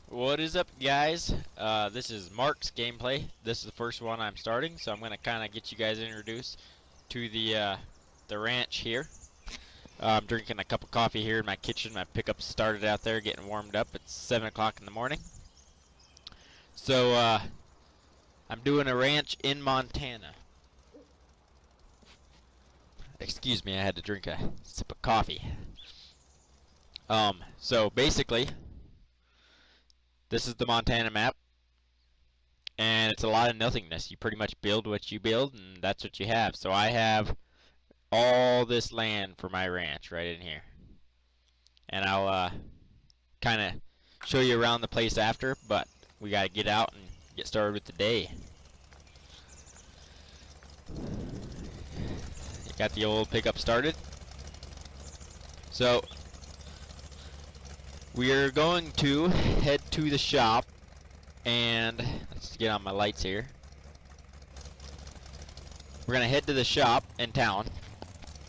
What is up, guys? This is Mark's gameplay. This is the first one I'm starting, so I'm gonna kind of get you guys introduced to the ranch here. I'm drinking a cup of coffee here in my kitchen. My pickup started out there, getting warmed up. It's 7 o'clock in the morning. So I'm doing a ranch in Montana. Excuse me, I had to drink a sip of coffee. So basically, this is the Montana map. And it's a lot of nothingness. You pretty much build what you build, and that's what you have. So I have all this land for my ranch right in here. And I'll kind of show you around the place after, but we got to get out and get started with the day. Got the old pickup started. So we are going to head to the shop, and let's get on my lights here. We're gonna head to the shop in town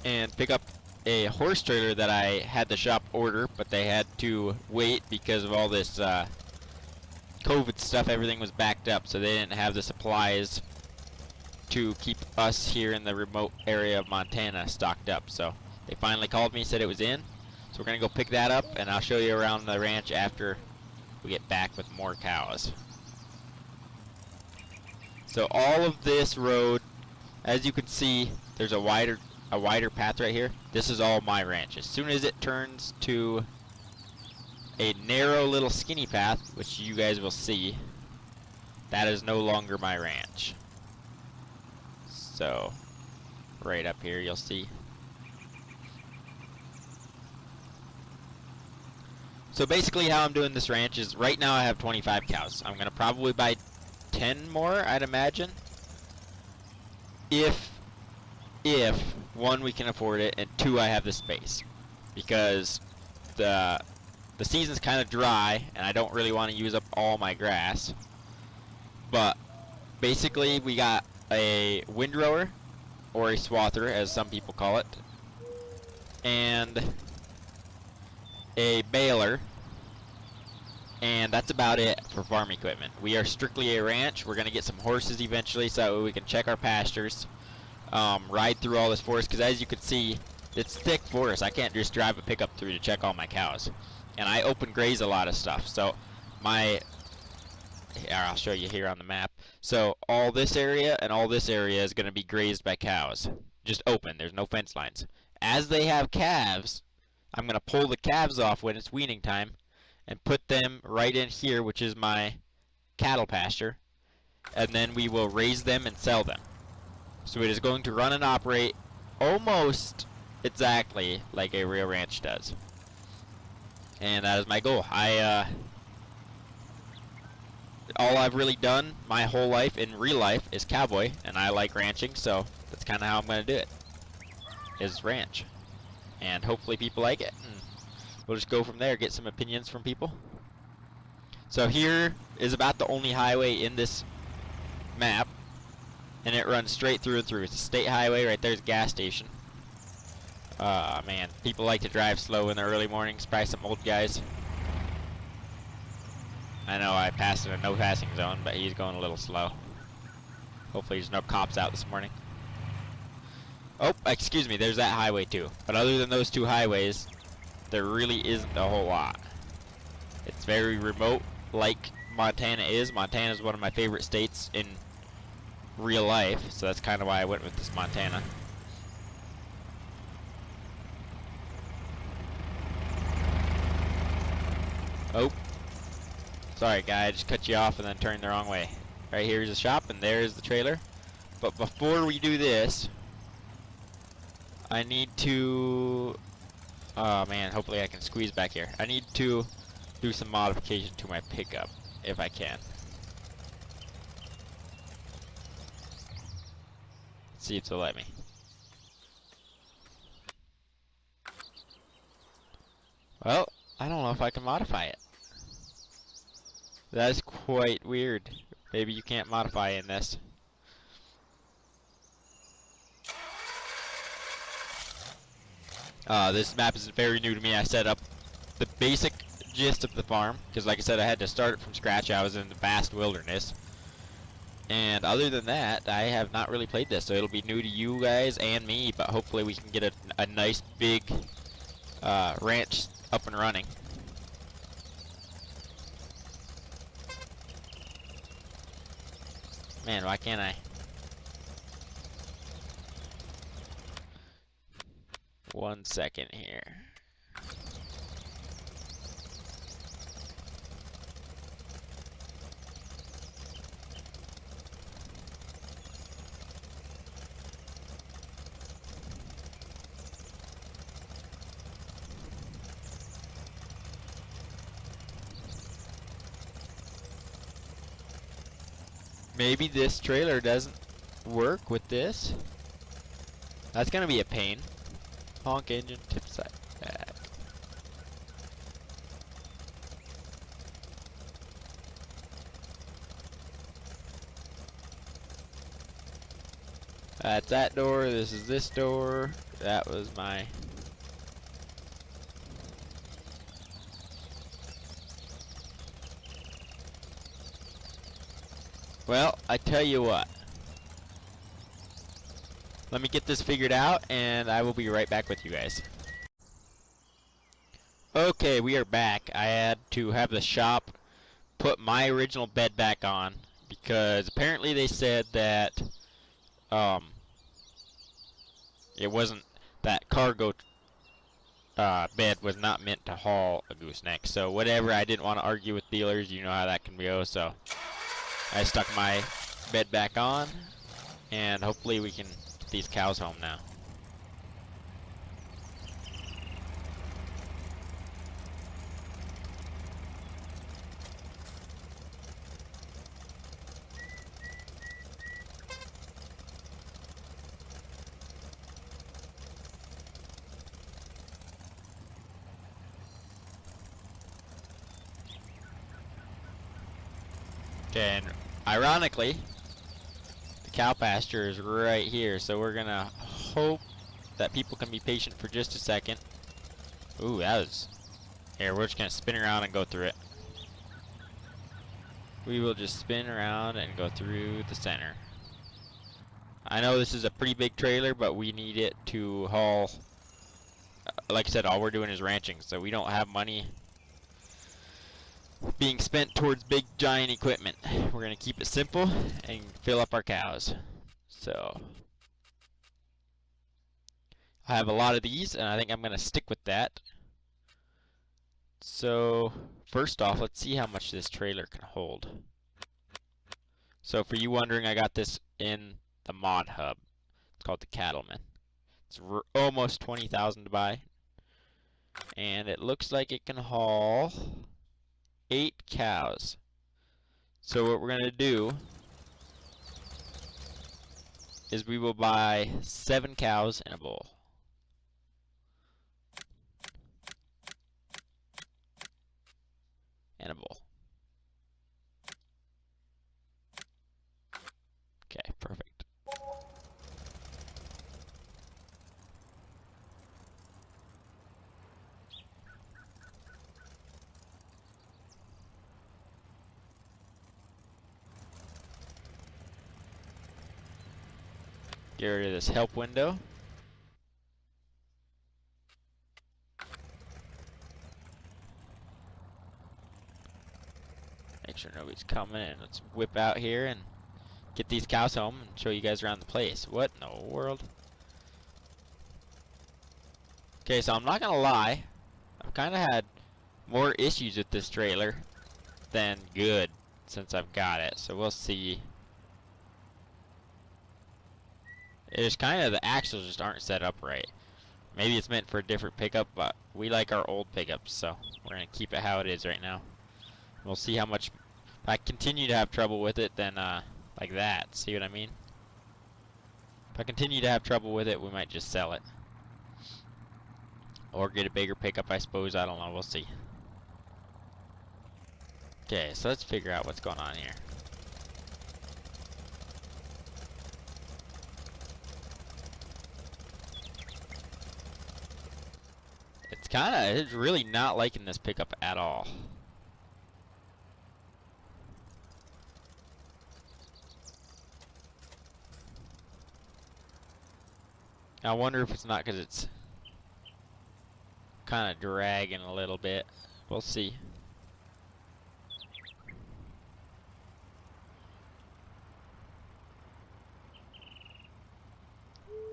and pick up a horse trailer that I had the shop order, but they had to wait because of all this COVID stuff. Everything was backed up, so they didn't have the supplies to keep us here in the remote area of Montana stocked up. So they finally called me, said it was in. So we're gonna go pick that up, and I'll show you around the ranch after we get back with more cows. So all of this road, as you can see, there's a wider path right here. This is all my ranch. As soon as it turns to a narrow little skinny path, which you guys will see, that is no longer my ranch. So right up here you'll see. So basically how I'm doing this ranch is right now I have 25 cows. I'm gonna probably buy 10 more, I'd imagine. If one, we can afford it, and two, I have the space. Because the season's kind of dry and I don't really want to use up all my grass. But basically we got a windrower, or a swather as some people call it, and a baler, and that's about it for farm equipment. We are strictly a ranch. We're gonna get some horses eventually so we can check our pastures, ride through all this forest, because as you can see, it's thick forest. I can't just drive a pickup through to check all my cows, and I open graze a lot of stuff. So here, I'll show you here on the map. So all this area and all this area is gonna be grazed by cows, just open. There's no fence lines. As they have calves, I'm going to pull the calves off when it's weaning time and put them right in here, which is my cattle pasture, and then we will raise them and sell them. So it is going to run and operate almost exactly like a real ranch does. And that is my goal. All I've really done my whole life in real life is cowboy, and I like ranching, so that's kind of how I'm going to do it, is ranch. And hopefully people like it, and we'll just go from there, get some opinions from people. So here is about the only highway in this map, and it runs straight through and through. It's a state highway. Right there's a gas station. Man, people like to drive slow in the early mornings, probably some old guys. I know I passed in a no passing zone, but he's going a little slow. Hopefully there's no cops out this morning. Oh, excuse me, there's that highway too. But other than those two highways, there really isn't a whole lot. It's very remote, like Montana is. Montana is one of my favorite states in real life, so that's kind of why I went with this Montana. Oh, sorry guy, I just cut you off and then turned the wrong way. Right here's the shop, and there's the trailer. But before we do this, I need to, oh man, hopefully I can squeeze back here. I need to do some modification to my pickup, if I can. Let's see if they'll let me. Well, I don't know if I can modify it. That is quite weird. Maybe you can't modify in this. This map is very new to me. I set up the basic gist of the farm, because like I said, I had to start it from scratch. I was in the vast wilderness. And other than that, I have not really played this, so it'll be new to you guys and me, but hopefully we can get a nice big ranch up and running. Man, why can't I? One second here. Maybe this trailer doesn't work with this. That's gonna be a pain. Honk engine, tip side back. That's that door, this is this door. That was my... Well, I tell you what. Let me get this figured out, and I will be right back with you guys. Okay, we are back. I had to have the shop put my original bed back on, because apparently they said that it wasn't, that cargo bed was not meant to haul a gooseneck. So whatever, I didn't want to argue with dealers, you know how that can go, so I stuck my bed back on, and hopefully we can get these cows home now. And ironically, the cow pasture is right here, so we're gonna hope that people can be patient for just a second. Ooh, that was... Here, we're just gonna spin around and go through it. We will just spin around and go through the center. I know this is a pretty big trailer, but we need it to haul... like I said, all we're doing is ranching, so we don't have money being spent towards big giant equipment. We're gonna keep it simple and fill up our cows. So I have a lot of these, and I think I'm gonna stick with that. So first off, let's see how much this trailer can hold. So for you wondering, I got this in the mod hub. It's called the Cattleman. It's almost 20,000 to buy, and it looks like it can haul 8 cows. So what we're gonna do is we will buy 7 cows and a bull. And a bull. Okay, perfect. Get rid of this help window. Make sure nobody's coming, and let's whip out here and get these cows home and show you guys around the place. What in the world? Okay, so I'm not gonna lie, I've kind of had more issues with this trailer than good since I've got it, so we'll see. It's kind of, the axles just aren't set up right. Maybe it's meant for a different pickup, but we like our old pickups, so we're gonna keep it how it is right now. We'll see how much, if I continue to have trouble with it, then like that, see what I mean? If I continue to have trouble with it, we might just sell it. Or get a bigger pickup, I suppose, I don't know, we'll see. Okay, so let's figure out what's going on here. It's really not liking this pickup at all. I wonder if it's not because it's kind of dragging a little bit. We'll see.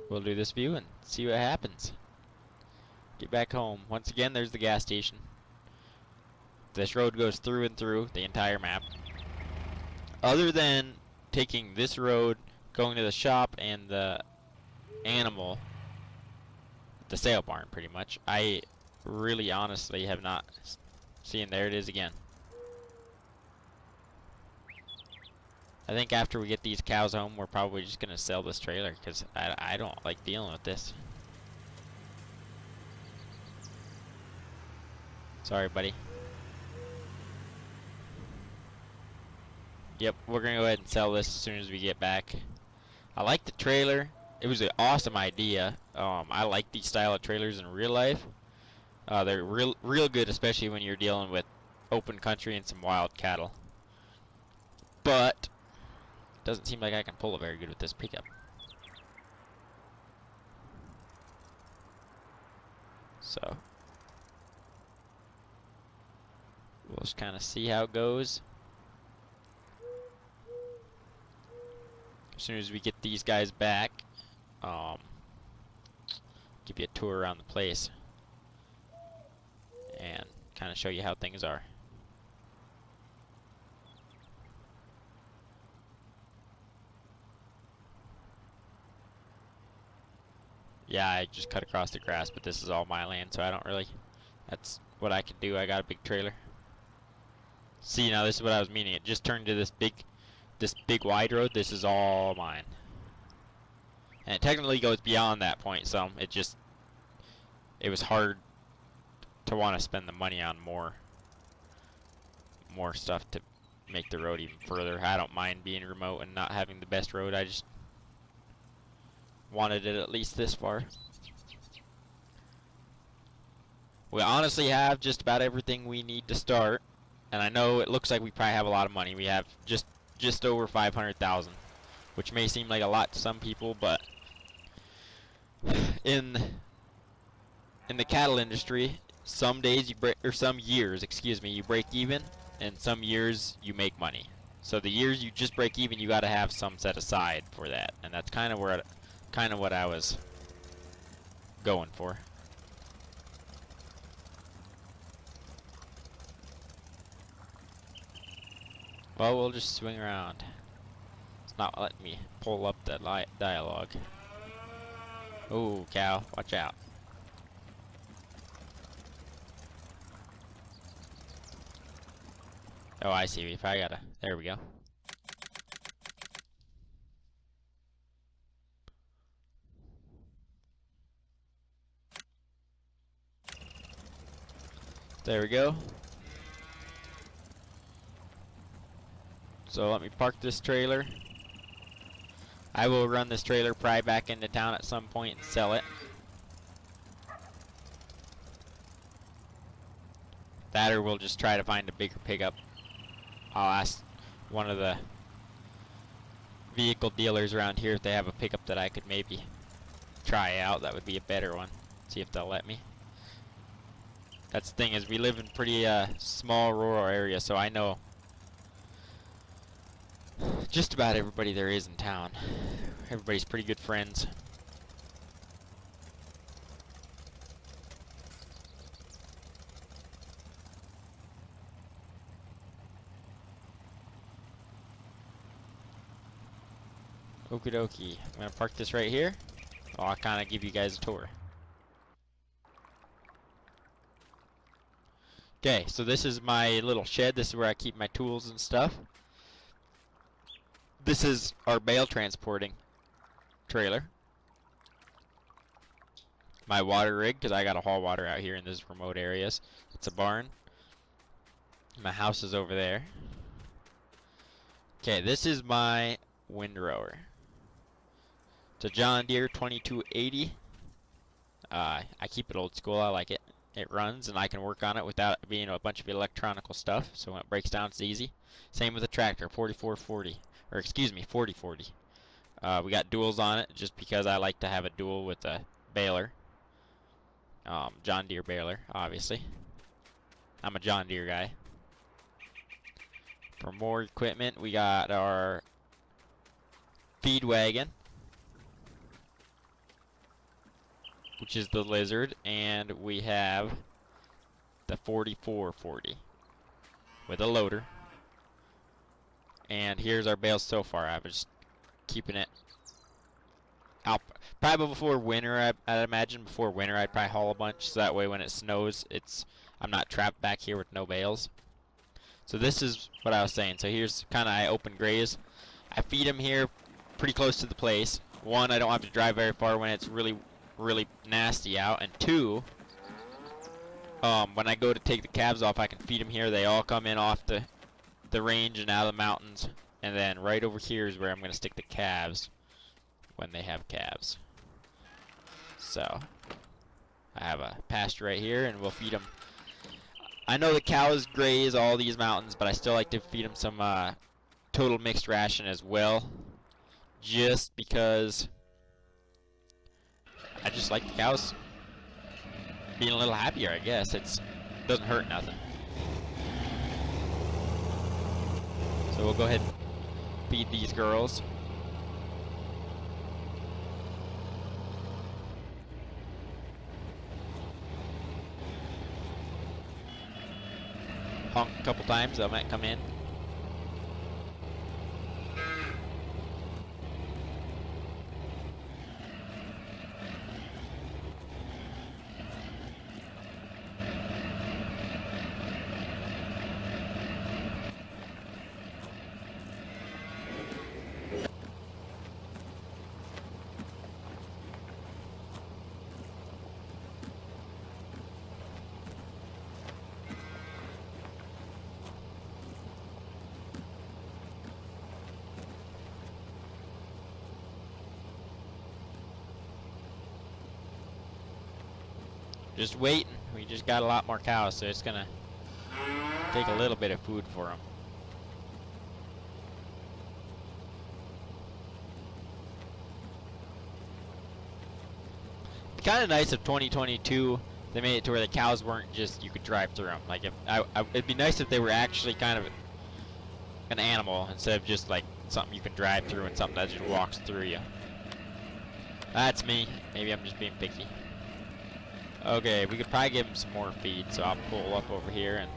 We'll do this view and see what happens. Get back home. Once again, there's the gas station. This road goes through and through the entire map. Other than taking this road, going to the shop and the animal, the sale barn pretty much, I really honestly have not seen. There it is again. I think after we get these cows home, we're probably just going to sell this trailer because I don't like dealing with this. Sorry, buddy. Yep, we're going to go ahead and sell this as soon as we get back. I like the trailer. It was an awesome idea. I like these style of trailers in real life. They're real good, especially when you're dealing with open country and some wild cattle. But doesn't seem like I can pull it very good with this pickup. So we'll just kind of see how it goes. As soon as we get these guys back, give you a tour around the place and kind of show you how things are. Yeah, I just cut across the grass, but this is all my land, so I don't really, that's what I can do. I got a big trailer. See, now this is what I was meaning. It just turned to this big wide road. This is all mine. And it technically goes beyond that point some. It was hard to want to spend the money on more stuff to make the road even further. I don't mind being remote and not having the best road. I just wanted it at least this far. We honestly have just about everything we need to start, and I know it looks like we probably have a lot of money. We have just over 500,000, which may seem like a lot to some people, but in the cattle industry, some days some years, excuse me, you break even, and some years you make money. So the years you just break even, you got to have some set aside for that, and that's kind of what I was going for. Well, we'll just swing around. It's not letting me pull up the dialogue. Ooh, cow, watch out. Oh, I see. If I gotta, there we go. There we go. So let me park this trailer. I will run this trailer probably back into town at some point and sell it. That, or we'll just try to find a bigger pickup. I'll ask one of the vehicle dealers around here if they have a pickup that I could maybe try out. That would be a better one. See if they'll let me. That's the thing, is we live in pretty small rural area, so I know just about everybody there is in town. Everybody's pretty good friends. Okie dokie. I'm gonna park this right here. I'll kind of give you guys a tour. Okay, so this is my little shed. This is where I keep my tools and stuff. This is our bale transporting trailer. My water rig, because I gotta haul water out here in these remote areas. It's a barn. My house is over there. Okay, this is my windrower. It's a John Deere 2280. I keep it old school. I like it. it runs, and I can work on it without it being a bunch of electronical stuff. So when it breaks down, it's easy. Same with the tractor, 4440, or excuse me, 4040. We got duals on it just because I like to have a dual with a baler. John Deere baler, obviously. I'm a John Deere guy. For more equipment, we got our feed wagon, which is the Lizard, and we have the 4440 with a loader. And here's our bales so far. I was just keeping it out. Probably before winter, I'd imagine. Before winter, I'd probably haul a bunch, so that way when it snows, I'm not trapped back here with no bales. So this is what I was saying. So here's kind of I open graze. I feed them here pretty close to the place. One, I don't have to drive very far when it's really, really nasty out. And two, when I go to take the calves off, I can feed them here. They all come in off the range and out of the mountains. And then right over here is where I'm going to stick the calves when they have calves. So I have a pasture right here, and we'll feed them. I know the cows graze all these mountains, but I still like to feed them some total mixed ration as well, just because I just like the cows being a little happier, I guess. It doesn't hurt nothing. So we'll go ahead and feed these girls. Honk a couple times, they might come in. Just waiting. We just got a lot more cows, so it's gonna take a little bit of food for them. It's kind of nice of 2022. They made it to where the cows weren't just you could drive through them. Like it'd be nice if they were actually kind of an animal instead of just like something you can drive through and something that just walks through you. That's me. Maybe I'm just being picky. Okay, we could probably give him some more feed, so I'll pull up over here and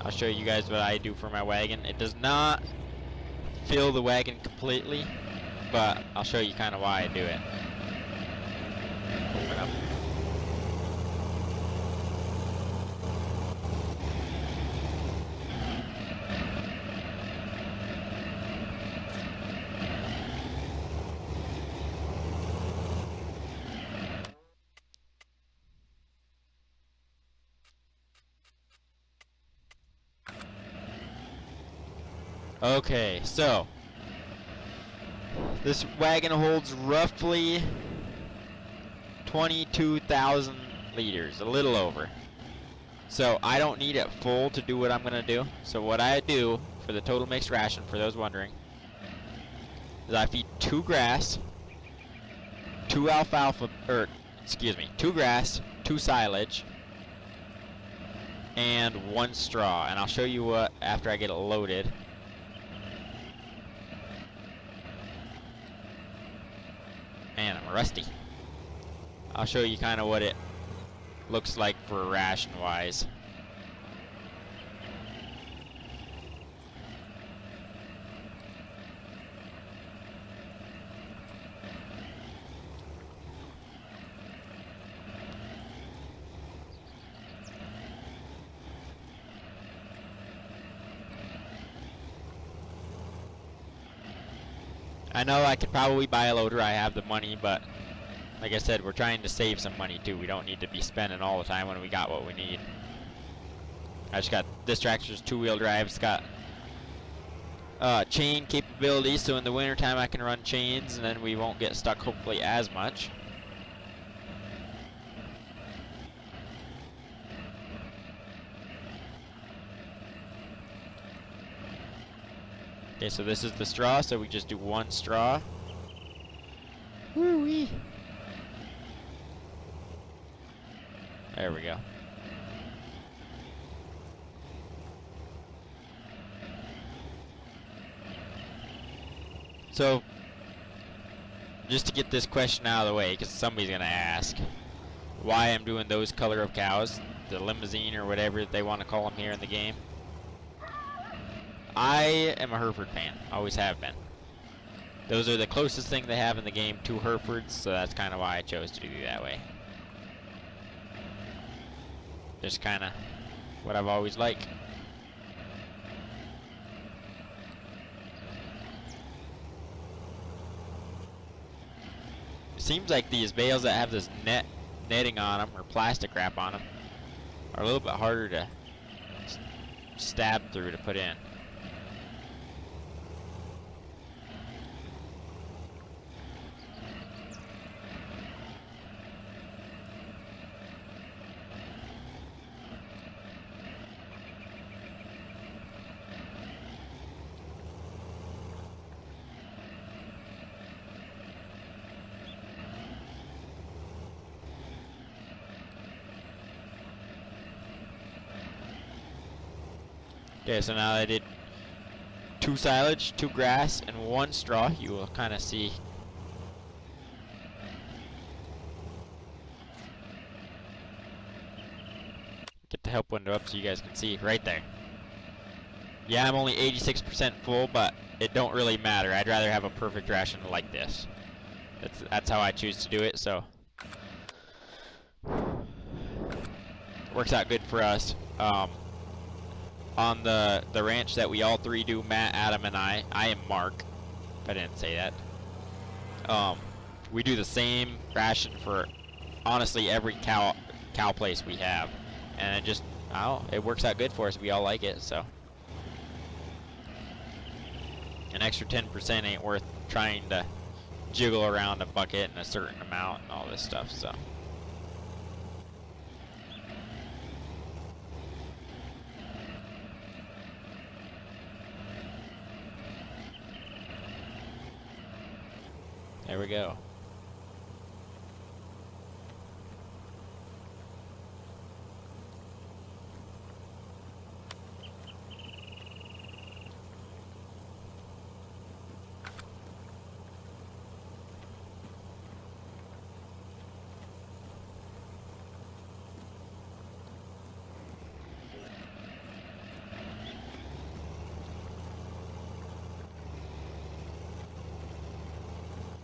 I'll show you guys what I do for my wagon. It does not fill the wagon completely, but I'll show you kind of why I do it. Open up. Okay, so this wagon holds roughly 22,000 liters, a little over. So I don't need it full to do what I'm gonna do. So what I do for the total mixed ration, for those wondering, is I feed 2 grass, 2 alfalfa, or excuse me, 2 grass, 2 silage, and 1 straw. And I'll show you what after I get it loaded. Man, I'm rusty. I'll show you kind of what it looks like for ration-wise. I know I could probably buy a loader, I have the money, but like I said, we're trying to save some money too. We don't need to be spending all the time when we got what we need. I just got, this tractor's 2-wheel drive, it's got chain capability, so in the wintertime I can run chains and then we won't get stuck hopefully as much. Okay, so this is the straw, so we just do one straw. Woo-wee. There we go. So, just to get this question out of the way, because somebody's going to ask why I'm doing those color of cows, the limousine or whatever they want to call them here in the game. I am a Hereford fan, always have been. Those are the closest thing they have in the game to Herefords, so that's kind of why I chose to do that way. Just kind of what I've always liked. It seems like these bales that have this netting on them, or plastic wrap on them, are a little bit harder to stab through to put in. Okay, so now I did 2 silage, 2 grass, and 1 straw. You will kind of see. Get the help window up so you guys can see right there. Yeah, I'm only 86% full, but it don't really matter. I'd rather have a perfect ration like this. That's how I choose to do it, so. Works out good for us. On the ranch that we all three do, Matt, Adam, and I am Mark, if I didn't say that. We do the same ration for honestly every cow place we have, and it works out good for us. We all like it, so an extra 10% ain't worth trying to jiggle around a bucket and a certain amount and all this stuff, so. There we go.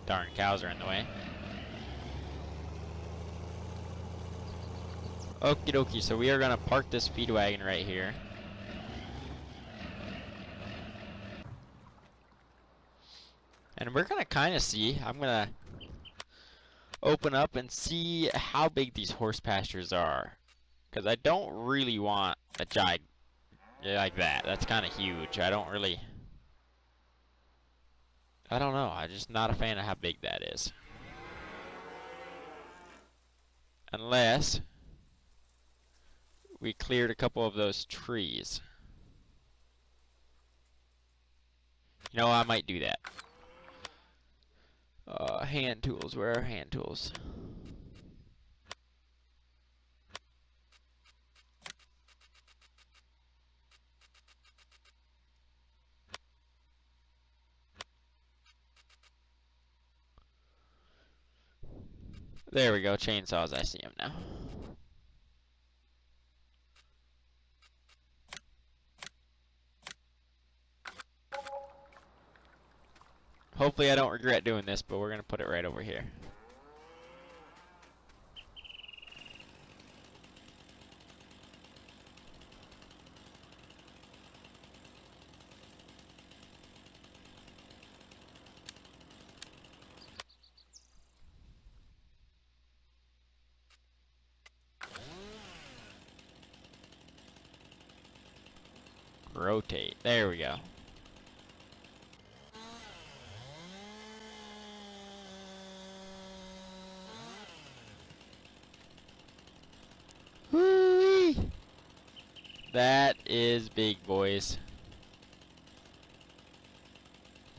Darn cows are in the way. Okie dokie, so we are gonna park this feed wagon right here. And we're gonna kinda see, I'm gonna open up and see how big these horse pastures are. Cause I don't really want a like that. That's kinda huge. I don't know, I'm just not a fan of how big that is. Unless we cleared a couple of those trees. You know, I might do that. Hand tools, where are hand tools? There we go, chainsaws, I see them now. Hopefully I don't regret doing this, but we're gonna put it right over here. Rotate. There we go. That is big, boys.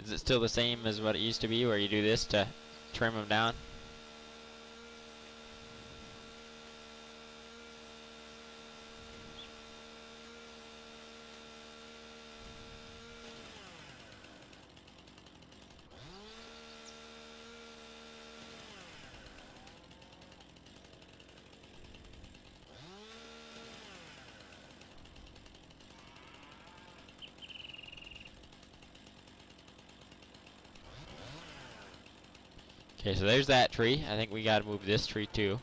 Is it still the same as what it used to be, where you do this to trim them down? Okay, so there's that tree. I think we gotta move this tree too.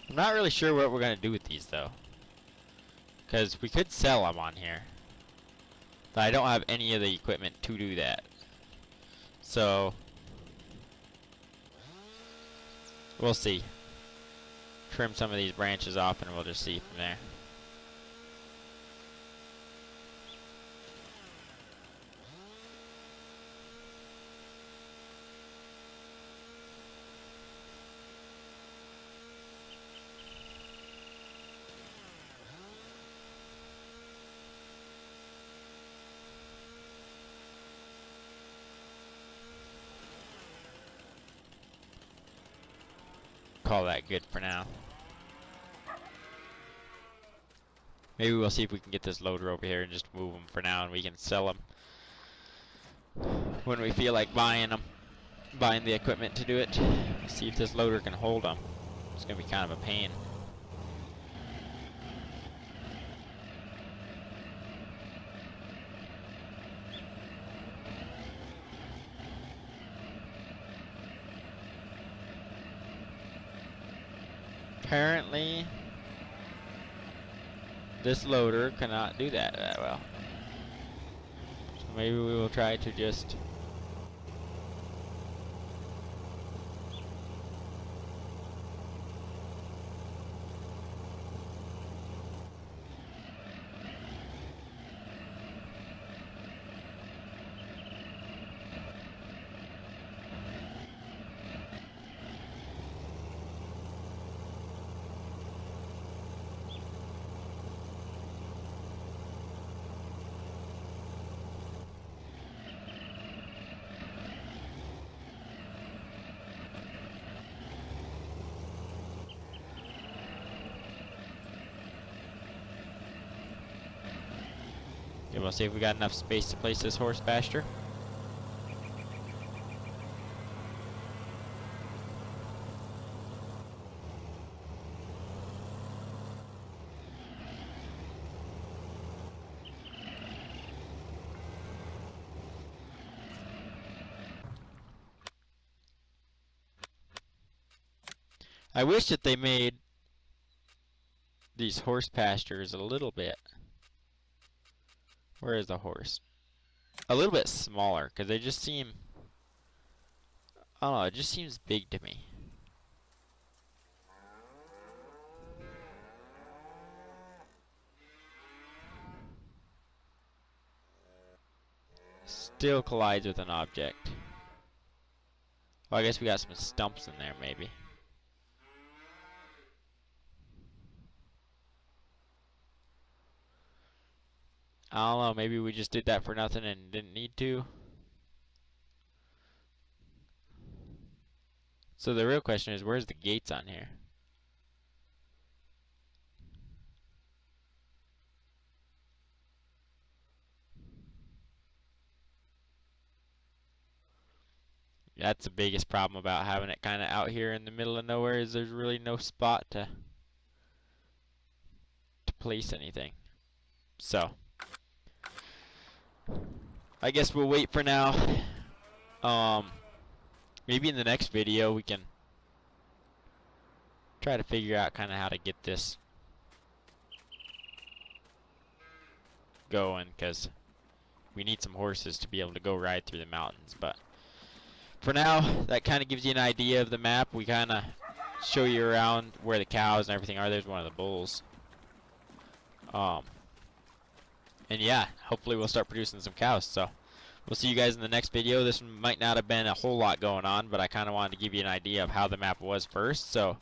I'm not really sure what we're gonna do with these though, because we could sell them on here, but I don't have any of the equipment to do that. So we'll see. Trim some of these branches off and we'll just see from there. Call that good for now. Maybe we'll see if we can get this loader over here and just move them for now, and we can sell them when we feel like buying them, buying the equipment to do it. See if this loader can hold them. It's gonna be kind of a pain. Apparently, this loader cannot do that well. So maybe we will try to just we'll see if we got enough space to place this horse pasture. I wish that they made these horse pastures a little bit. Where is the horse? A little bit smaller, because they just seem, I don't know, it just seems big to me. Still collides with an object. Well, I guess we got some stumps in there, maybe. I don't know, maybe we just did that for nothing and didn't need to. So the real question is, where's the gates on here? That's the biggest problem about having it kind of out here in the middle of nowhere, is there's really no spot to place anything. So I guess we'll wait for now. Maybe in the next video we can try to figure out kind of how to get this going, because we need some horses to be able to go ride through the mountains. But for now, that kind of gives you an idea of the map. We kind of show you around where the cows and everything are. There's one of the bulls. Um, and yeah, hopefully we'll start producing some cows. So we'll see you guys in the next video. This one might not have been a whole lot going on, but I kind of wanted to give you an idea of how the map was first. So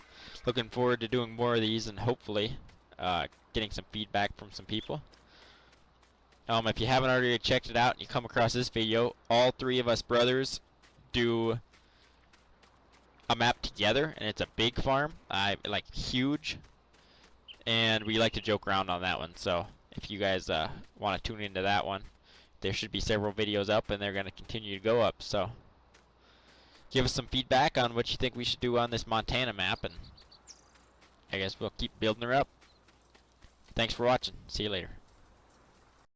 looking forward to doing more of these and hopefully getting some feedback from some people. If you haven't already checked it out and you come across this video, all three of us brothers do a map together, and it's a big farm, like huge, and we like to joke around on that one. So if you guys want to tune into that one, there should be several videos up, and they're going to continue to go up. So give us some feedback on what you think we should do on this Montana map, and I guess we'll keep building her up. Thanks for watching. See you later.